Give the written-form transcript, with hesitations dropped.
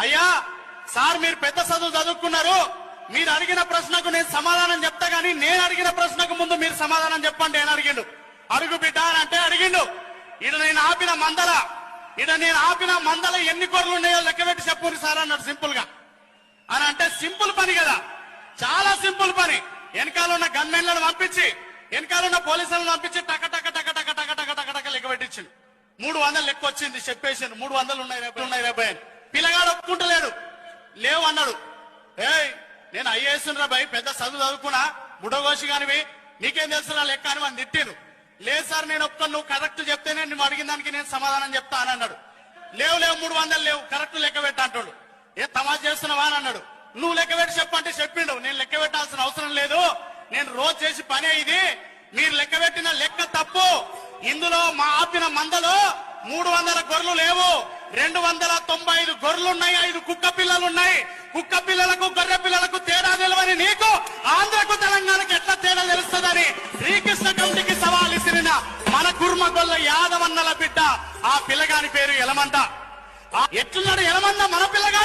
అయ్యా సార్ మీరు పెద్ద చదువు చదువుకున్నారు, మీరు అడిగిన ప్రశ్నకు నేను సమాధానం చెప్తా గానీ నేను అడిగిన ప్రశ్నకు ముందు మీరు సమాధానం చెప్పండి అని అడిగిండు. అడుగు బిడ్డ అని అంటే అడిగిండు. ఇటు నేను ఆపిన మందల ఎన్ని కొర్రలు ఉన్నాయో లెక్కబెట్టి చెప్పుని సార్ అన్నాడు సింపుల్ గా. అని అంటే సింపుల్ పని కదా, చాలా సింపుల్ పని. వెనకాల ఉన్న గన్మెన్లను పంపించి వెనకాల ఉన్న పోలీసులను పంపించి టక టక టక టక టక టక టక టక లెక్క పెట్టించిండు. 300 లెక్క వచ్చింది, చెప్పేసిండు 300 ఉన్నాయి రేపు. పిల్లగాడు ఒప్పుకుంటలేడు, లేవు అన్నాడు. నేను ఐఏఎస్ రా భయ్, పెద్ద చదువు చదువుకున్నా, బుడగోషి కానివి, నీకేం తెలుసు నా లెక్క అని మనం తిట్టిను. లేదు సార్ నేను ఒప్పుకొని, నువ్వు కరెక్ట్ చెప్తేనే నువ్వు అడిగిన దానికి నేను సమాధానం చెప్తా అని అన్నాడు. లేవు 300 లేవు, కరెక్ట్ లెక్క పెట్ట అంటాడు. తమాషా చేస్తున్నావా అని అన్నాడు. నువ్వు లెక్క పెట్టి చెప్పంటే చెప్పిండు. నేను లెక్క పెట్టాల్సిన అవసరం లేదు, నేను రోజు చేసి పనే ఇది, మీరు లెక్క పెట్టిన లెక్క తప్పు. ఇందులో మా ఆపిన మందలో 300 గొర్రెలు లేవు, 295 గొర్రెలున్నాయి, 5 కుక్క పిల్లలున్నాయి. కుక్క పిల్లలకు గొర్రె పిల్లలకు తేడా తెలియని నీకు ఆంధ్రకు తెలంగాణకు ఎట్లా తేడా తెలుస్తుందని శ్రీకృష్ణ కమిటీకి సవాల్ ఇసిరిన మన కుర్మగొల్ల యాదవన్నల బిడ్డ, ఆ పిల్లగాని పేరు ఎలమంద. ఎట్లున్నాడు ఎలమంద మన పిల్లగాడు?